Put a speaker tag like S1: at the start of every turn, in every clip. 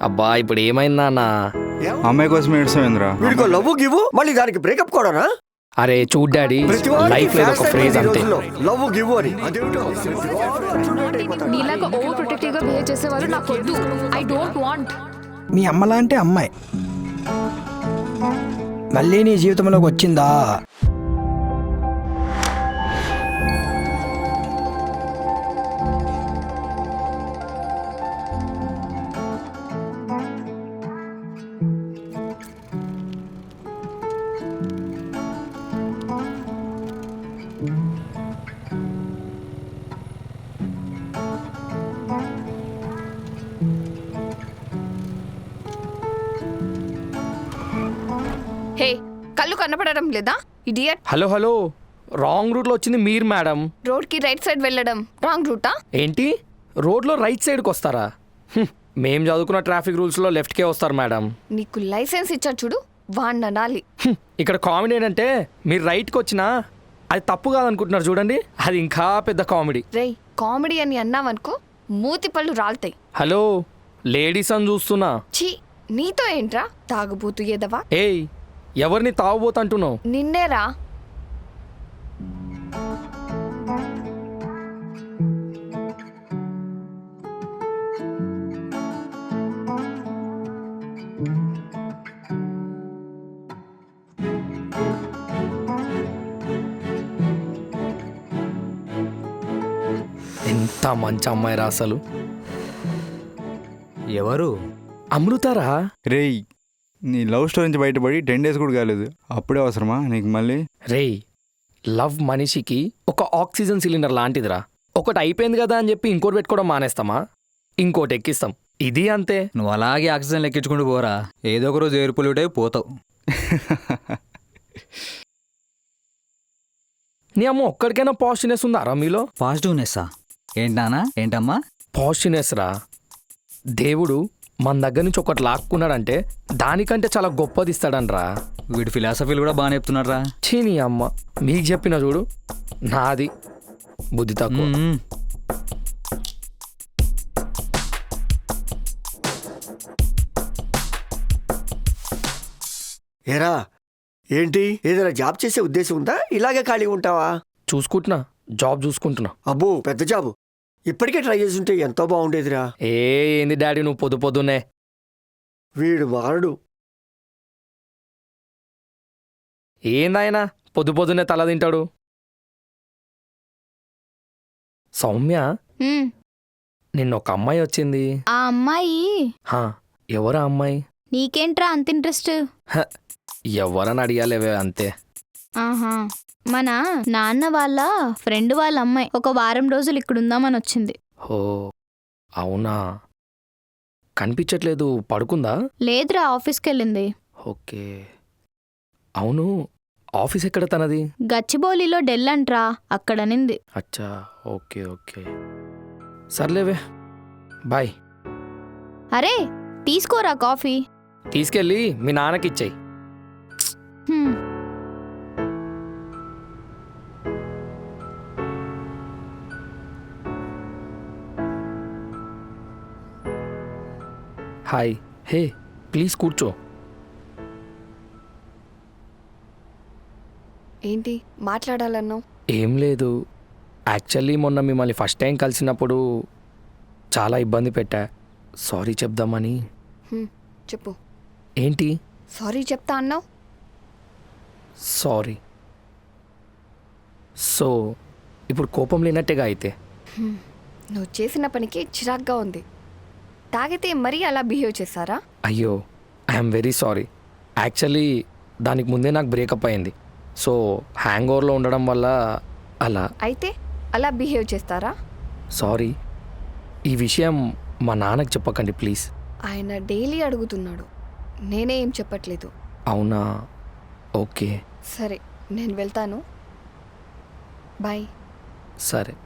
S1: అబ్బా ఇప్పుడు ఏమైందా అన్న?
S2: అమ్మాయి కోసం ఏడుస్తావేంద్రా?
S3: వీడికో లవ్ గివ్ మళ్ళీ దానికి బ్రేకప్ కూడానా?
S1: అరే చూడ్ డాడీ, లైఫ్ లో ఒక ఫ్రేజ్ అంతే.
S3: లవ్ గివ్ అని
S4: నీలాగా ఓవర్ ప్రొటెక్టివ్ గా బిహేవ్ చేసేవాళ్ళు నాకు వద్దు. I don't want.
S5: మీ అమ్మలాంటి అమ్మాయి మళ్ళీ నీ జీవితంలోకి వచ్చిందా?
S4: హే, కళ్ళు కనపడడం లేదా idiot?
S1: Hello hello, wrong route లో వచ్చింది మీరు మేడం.
S4: రోడ్ కి రైట్ సైడ్ వెళ్ళడం రాంగ్ రూటా?
S1: ఏంటి రోడ్ లో రైట్ సైడ్ కి వస్తారా? మేం చదువుకున్న ట్రాఫిక్ రూల్స్ లో లెఫ్ట్ కే వస్తారు మేడం.
S4: నీకు లైసెన్స్ ఇచ్చాడు చూడు, వాణ్ణి అనాలి.
S1: ఇక్కడ కామెడీ ఏంటంటే మీరు రైట్ కి వచ్చినా అది తప్పు కాదనుకుంటున్నారు చూడండి, అది ఇంకా పెద్ద కామెడీ.
S4: రేయ్, కామెడీ అని అన్నావనుకో మూతి పళ్ళు రాలుతాయి.
S1: హలో లేడీస్ అని చూస్తున్నా.
S4: ఛీ, నీతో ఏంట్రా తాగుబోతు ఎదవా?
S1: ఏయ్ ఎవరిని తాగుబోతంటున్నావు?
S4: నిన్నేరా.
S1: ఎంత మంచి అమ్మాయి రా అసలు.
S6: ఎవరు?
S1: అమృతారా?
S2: రేయ్, నీ లవ్ స్టోరీ నుంచి బయటపడి 10 days కూడా కాలేదు, అప్పుడే అవసరమా నీకు మళ్ళీ?
S1: రేయ్, లవ్ మనిషికి ఒక ఆక్సిజన్ సిలిండర్ లాంటిదిరా. ఒకటి అయిపోయింది కదా అని చెప్పి ఇంకోటి పెట్టుకోవడం మానేస్తామా? ఇంకోటి ఎక్కిస్తాం. ఇది అంతే.
S6: నువ్వు అలాగే ఆక్సిజన్ ఎక్కించుకుంటూ పోరా, ఏదో ఒక రోజు ఏర్పులుటే పోతావు.
S1: నీ అమ్మ ఒక్కడికైనా పాజిటివ్నెస్ ఉందారా మీలో?
S6: పాజిటివ్నెస్సా? ఏంటానా? ఏంటమ్మా?
S1: పాజిటివ్నెస్ రా. దేవుడు మన దగ్గర నుంచి ఒకటి లాక్కున్నాడంటే దానికంటే చాలా గొప్పది ఇస్తాడనరా.
S6: వీడి ఫిలాసఫీలు కూడా బాగానే చెప్తున్నారా.
S1: చీ నీ అమ్మ, మీకు చెప్పిన చూడు, నాది బుద్ధి తక్కువ.
S3: ఏరా ఏంటి, ఏదైనా జాబ్ చేసే ఉద్దేశం ఉందా? ఇలాగే ఖాళీ ఉంటావా?
S1: చూసుకుంటున్నా, జాబ్ చూసుకుంటున్నా.
S3: అబ్బో పెద్ద జాబు, ఇప్పటికే ట్రై చేస్తుంటే ఎంతో బాగుండేదిరా.
S1: ఏంది డాడీ నువ్వు పొద్దు పొద్దున్నే?
S3: వీడు వాడు
S1: ఏందాయనా పొద్దు పొద్దున్నే తల తింటాడు? సౌమ్య,
S4: హ్మ్,
S1: నిన్న ఒక అమ్మాయి వచ్చింది.
S4: ఆ అమ్మాయి
S1: హా, ఎవరా అమ్మాయి?
S4: నీకేంట్రా అంత ఇంట్రెస్ట్?
S1: ఎవరని అడిగాలేవే అంతే.
S7: ఆహా, మన నాన్న వాళ్ళ ఫ్రెండ్ వాళ్ళ అమ్మాయి ఒక వారం రోజులు ఇక్కడ ఉందామని వచ్చింది.
S1: ఓ అవునా, కనిపించట్లేదు. పడుకుందా?
S7: లేదురా, ఆఫీస్కి వెళ్ళింది.
S1: ఓకే. అవును, ఆఫీస్ ఎక్కడ తనది?
S7: గచ్చిబౌలిలో డెల్ అంట్రా, అక్కడనింది.
S1: అచ్చా, ఓకే ఓకే, సర్లేవే, బాయ్.
S7: అరే తీసుకోరా కాఫీ.
S1: తీసుకెళ్ళి మీ నాన్నకి ఇచ్చేయి.
S7: హ్మ్.
S1: హాయ్. హే ప్లీజ్ కూర్చో.
S4: ఏంటి మాట్లాడాలన్నావు?
S1: ఏం లేదు, యాక్చువల్లీ మొన్న మిమ్మల్ని ఫస్ట్ టైం కలిసినప్పుడు చాలా ఇబ్బంది పెట్టా. సారీ చెప్దామని.
S4: చెప్పు.
S1: ఏంటి?
S4: సారీ చెప్తా అన్నావు.
S1: సారీ. సో ఇప్పుడు కోపం లేనట్టేగా అయితే?
S4: నువ్వు చేసిన పనికి చిరాగ్గా ఉంది. తాగితే మరీ అలా బిహేవ్ చేశారా?
S1: అయ్యో, ఐఎమ్ వెరీ సారీ. యాక్చువల్లీ దానికి ముందే నాకు బ్రేకప్ అయింది. సో హ్యాంగ్ ఓవర్లో ఉండడం వల్ల అలా.
S4: అయితే అలా బిహేవ్ చేస్తారా?
S1: సారీ. ఈ విషయం మా నాన్నకి చెప్పకండి ప్లీజ్.
S4: ఆయన డైలీ అడుగుతున్నాడు, నేనే ఏం చెప్పట్లేదు.
S1: అవునా, ఓకే.
S4: సరే నేను వెళ్తాను, బాయ్.
S1: సరే.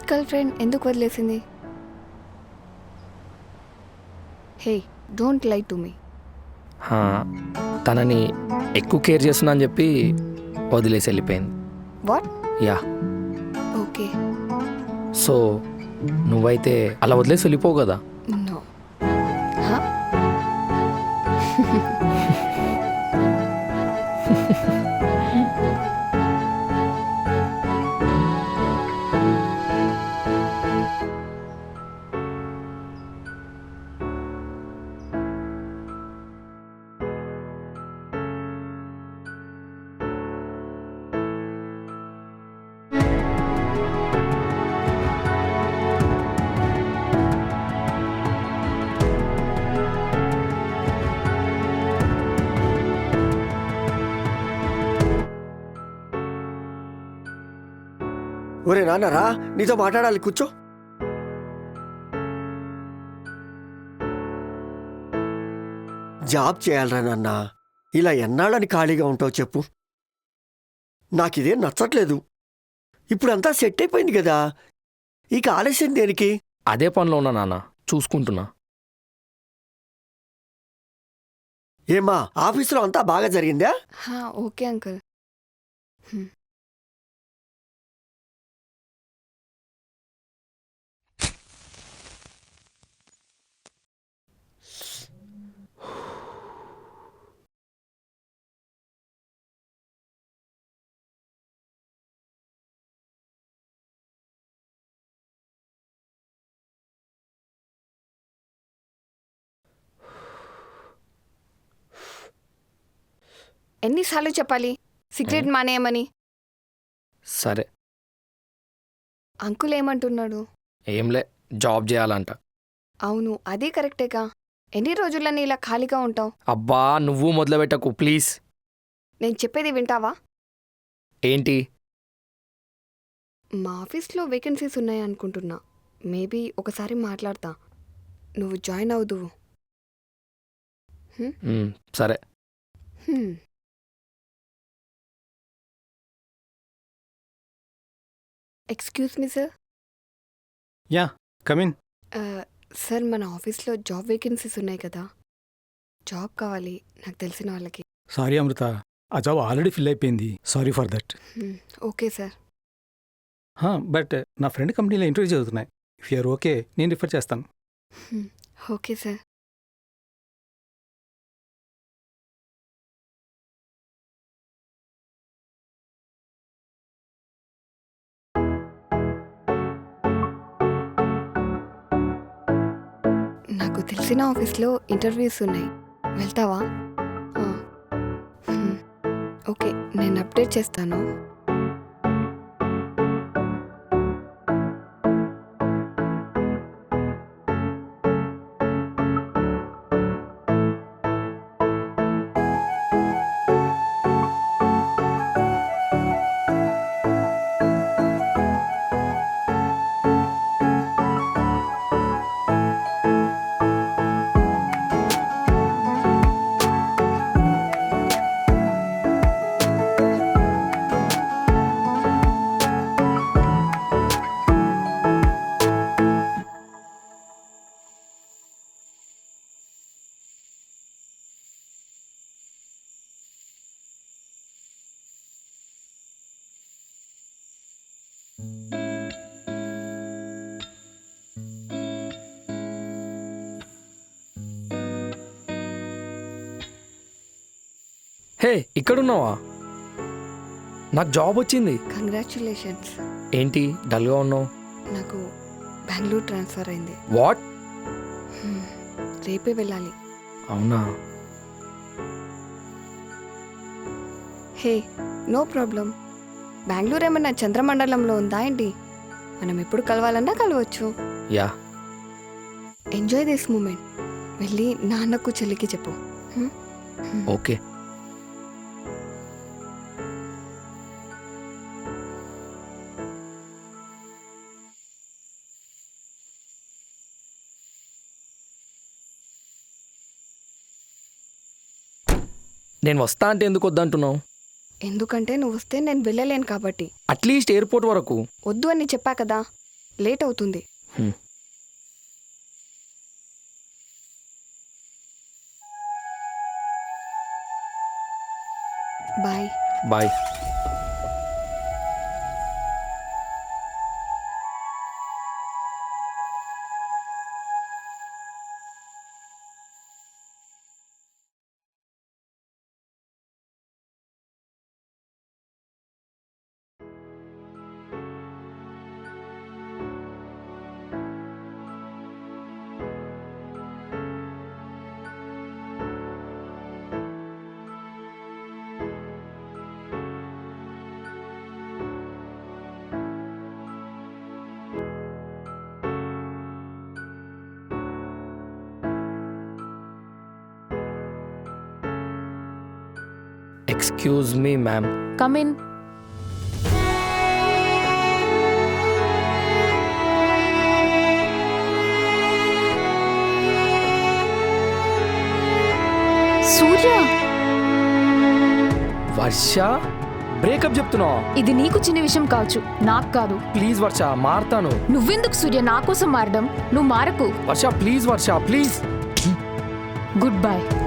S4: గర్ల్ ఫ్రెండ్ ఎందుకు వదిలేసింది? హే, డోంట్ లై టు మీ.
S1: హా, తనని ఎక్కువ కేర్ చేస్తున్నా అని చెప్పి వదిలేసి వెళ్ళిపోయింది.
S4: వాట్?
S1: Yeah,
S4: okay.
S1: సో నువ్వైతే అలా వదిలేసి వెళ్ళిపోవు కదా.
S4: నో. హా?
S3: ఒరే నాన్న రా, నీతో మాట్లాడాలి, కూర్చో. జాబ్ చేయాలరా నాన్న. ఇలా ఎన్నాళ్ళని ఖాళీగా ఉంటావు చెప్పు. నాకిదేం నచ్చట్లేదు. ఇప్పుడంతా సెట్ అయిపోయింది కదా, ఇక ఆలస్యం దేనికి?
S1: అదే పనిలో ఉన్నా నాన్న, చూసుకుంటున్నా.
S3: ఏమ్మా, ఆఫీసులో అంతా బాగా జరిగిందా?
S4: హా, ఓకే అంకుల్. ఎన్నిసార్లు చెప్పాలి సిగరెట్ మానేయమని?
S1: సరే.
S4: అంకుల్ ఏమంటున్నాడు?
S1: ఏంలే, జాబ్ చేయాలంట.
S4: అవును, అదే కరెక్టేగా. ఎన్ని రోజులని ఇలా ఖాళీగా ఉంటావు?
S1: అబ్బా, నువ్వు మొదలుపెట్టకు ప్లీజ్.
S4: నేను చెప్పేది వింటావా?
S1: ఏంటి?
S4: మా ఆఫీస్లో వేకెన్సీస్ ఉన్నాయి అనుకుంటున్నా. మేబీ ఒకసారి మాట్లాడతా, నువ్వు జాయిన్ అవుదువు.
S1: సరే.
S4: Excuse me sir.
S8: Yeah, come in.
S4: Sir, మన ఆఫీస్లో జాబ్ వేకెన్సీస్ ఉన్నాయి కదా, జాబ్ కావాలి నాకు తెలిసిన వాళ్ళకి.
S8: సారీ అమృత, ఆ జాబ్ ఆల్రెడీ ఫిల్ అయిపోయింది. Sorry for that.
S4: Okay sir.
S8: But నా ఫ్రెండ్ కంపెనీలో ఇంటర్వ్యూ చదువుతున్నాయి. ఇఫ్ యూఆర్ ఓకే, నేను రిఫర్ చేస్తాను.
S4: Okay sir. నాకు తెలిసిన ఆఫీస్లో ఇంటర్వ్యూస్ ఉన్నాయి, వెళ్తావా? ఓకే, నేను అప్డేట్ చేస్తాను.
S1: హే, ఇక్కడున్నావా? నాకు జాబ్ వచ్చింది.
S4: కంగ్రాచ్యులేషన్స్.
S1: ఏంటి డల్గా ఉన్నావు?
S4: నాకు బెంగళూరు ట్రాన్స్ఫర్ అయింది.
S1: వాట్?
S4: రేపే వెళ్ళాలి.
S1: అవునా?
S4: హే, నో ప్రాబ్లం. బెంగళూరు ఏమన్నా చంద్రమండలంలో ఉందా ఏంటి? మనం ఎప్పుడు కలవాలన్నా కలవచ్చు.
S1: యా.
S4: Enjoy this moment. వెళ్ళి నాన్నకు చెల్లికి చెప్పు.
S1: ఓకే. నేను వస్తా అంటే ఎందుకు వద్దంటున్నావు?
S4: ఎందుకంటే నువ్వు వస్తే నేను వెళ్ళలేను కాబట్టి.
S1: అట్లీస్ట్ ఎయిర్పోర్ట్ వరకు.
S4: వద్దు అని చెప్పా కదా. లేట్ అవుతుంది.
S1: Hmm.
S4: Bye.
S1: Bye. Excuse me ma'am.
S9: Come in. Surya,
S1: Varsha, breakup చెప్తున్నావు?
S9: ఇది నీకు చిన్న విషయం కావచ్చు, నాకు కాదు.
S1: ప్లీజ్ వర్ష, మారుతాను.
S9: నువ్వెందుకు సూర్య నా కోసం మారడం? నువ్వు మారకు.
S1: Varsha please, Varsha please.
S9: Good bye.